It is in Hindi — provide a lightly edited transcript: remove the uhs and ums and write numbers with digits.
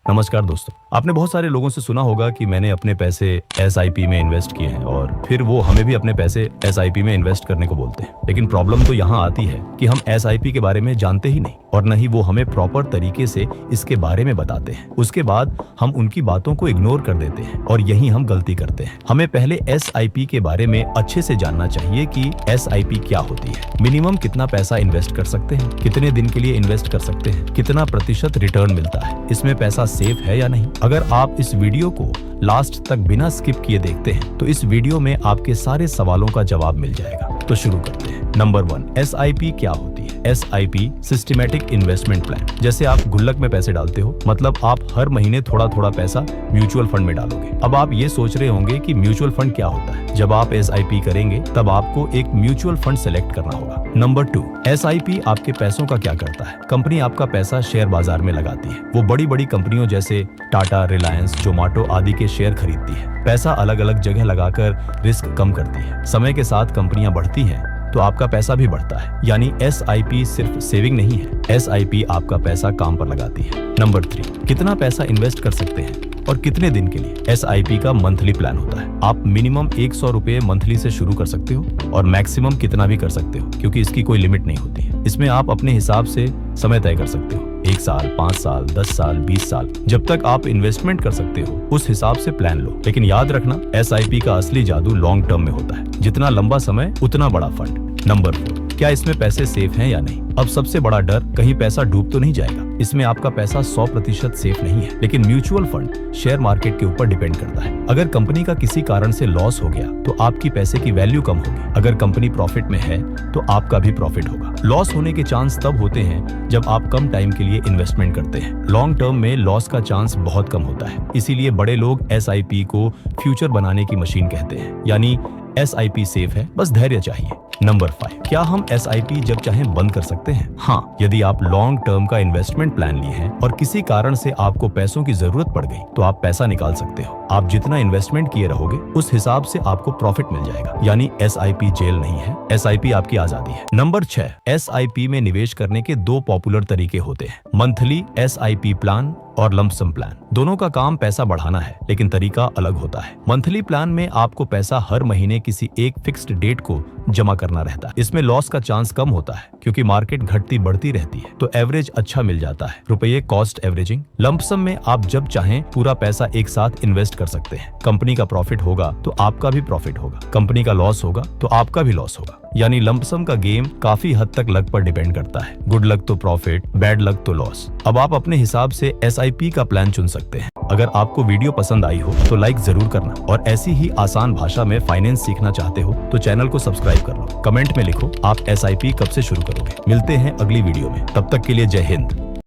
नमस्कार दोस्तों, आपने बहुत सारे लोगों से सुना होगा कि मैंने अपने पैसे एसआईपी में इन्वेस्ट किए हैं और फिर वो हमें भी अपने पैसे एसआईपी में इन्वेस्ट करने को बोलते हैं। लेकिन प्रॉब्लम तो यहाँ आती है कि हम एसआईपी के बारे में जानते ही नहीं और न ही वो हमें प्रॉपर तरीके से इसके बारे में बताते हैं। उसके बाद हम उनकी बातों को इग्नोर कर देते हैं और यही हम गलती करते हैं। हमें पहले एसआईपी के बारे में अच्छे से जानना चाहिए कि एसआईपी क्या होती है, मिनिमम कितना पैसा इन्वेस्ट कर सकते हैं, कितने दिन के लिए इन्वेस्ट कर सकते हैं, कितना प्रतिशत रिटर्न मिलता है, इसमें पैसा सेफ है या नहीं। अगर आप इस वीडियो को लास्ट तक बिना स्किप किए देखते हैं तो इस वीडियो में आपके सारे सवालों का जवाब मिल जाएगा। तो शुरू करते हैं। नंबर 1, एसआईपी क्या होती है? SIP systematic investment plan. जैसे आप गुल्लक में पैसे डालते हो, मतलब आप हर महीने थोड़ा थोड़ा पैसा म्यूचुअल फंड में डालोगे। अब आप ये सोच रहे होंगे कि म्यूचुअल फंड क्या होता है। जब आप एसआईपी करेंगे तब आपको एक म्यूचुअल फंड सेलेक्ट करना होगा। नंबर 2, एसआईपी आपके पैसों का क्या करता है? कंपनी आपका पैसा शेयर बाजार में लगाती है। वो बड़ी बड़ी कंपनियों जैसे टाटा, रिलायंस, जोमेटो आदि के शेयर खरीदती है। पैसा अलग अलग जगह लगाकर रिस्क कम करती है। समय के साथ कंपनियां बढ़ती हैं तो आपका पैसा भी बढ़ता है। यानी एसआईपी सिर्फ सेविंग नहीं है, एसआईपी आपका पैसा काम पर लगाती है। नंबर 3, कितना पैसा इन्वेस्ट कर सकते हैं और कितने दिन के लिए? एसआईपी का मंथली प्लान होता है। आप मिनिमम 100 रुपए मंथली से शुरू कर सकते हो और मैक्सिमम कितना भी कर सकते हो, क्योंकि इसकी कोई लिमिट नहीं होती है। इसमें आप अपने हिसाब से समय तय कर सकते हो, 1 साल, 5 साल, 10 साल, 20 साल, जब तक आप इन्वेस्टमेंट कर सकते हो उस हिसाब से प्लान लो। लेकिन याद रखना, एसआईपी का असली जादू लॉन्ग टर्म में होता है। जितना लंबा समय उतना बड़ा फंड। नंबर 4, क्या इसमें पैसे सेफ हैं या नहीं? अब सबसे बड़ा डर, कहीं पैसा डूब तो नहीं जाएगा। इसमें आपका पैसा 100% सेफ नहीं है, लेकिन म्यूचुअल फंड शेयर मार्केट के ऊपर डिपेंड करता है। अगर कंपनी का किसी कारण से लॉस हो गया तो आपकी पैसे की वैल्यू कम होगी। अगर कंपनी प्रॉफिट में है तो आपका भी प्रॉफिट होगा। लॉस होने के चांस तब होते हैं जब आप कम टाइम के लिए इन्वेस्टमेंट करते हैं। लॉन्ग टर्म में लॉस का चांस बहुत कम होता है। इसीलिए बड़े लोग एसआईपी को फ्यूचर बनाने की मशीन कहते हैं। यानी एसआईपी सेफ है, बस धैर्य चाहिए। नंबर 5, क्या हम एसआईपी जब चाहें बंद कर सकते हैं? हाँ, यदि आप लॉन्ग टर्म का इन्वेस्टमेंट प्लान लिए हैं और किसी कारण से आपको पैसों की जरूरत पड़ गई तो आप पैसा निकाल सकते हो। आप जितना इन्वेस्टमेंट किए रहोगे उस हिसाब से आपको प्रॉफिट मिल जाएगा। यानी एसआईपी जेल नहीं है, एसआईपी आपकी आजादी है। नंबर 6, एसआईपी में निवेश करने के 2 पॉपुलर तरीके होते हैं, मंथली एसआईपी प्लान और लंप सम प्लान। दोनों का काम पैसा बढ़ाना है, लेकिन तरीका अलग होता है। मंथली प्लान में आपको पैसा हर महीने किसी एक फिक्स्ड डेट को जमा करना रहता है। इसमें लॉस का चांस कम होता है क्योंकि मार्केट घटती बढ़ती रहती है, तो एवरेज अच्छा मिल जाता है। रुपये कॉस्ट एवरेजिंग। लंप सम में आप जब चाहें पूरा पैसा एक साथ इन्वेस्ट कर सकते हैं। कंपनी का प्रॉफिट होगा तो आपका भी प्रॉफिट होगा, कंपनी का लॉस होगा तो आपका भी लॉस होगा। यानी लंप सम का गेम काफी हद तक लक पर डिपेंड करता है। गुड लक तो प्रॉफिट, बैड लक तो लॉस। अब आप अपने हिसाब से एसआईपी का प्लान चुन सकते हैं। अगर आपको वीडियो पसंद आई हो तो लाइक जरूर करना और ऐसी ही आसान भाषा में फाइनेंस सीखना चाहते हो तो चैनल को सब्सक्राइब कर लो। कमेंट में लिखो आप एसआईपी कब से शुरू करोगे। मिलते हैं अगली वीडियो में, तब तक के लिए जय हिंद।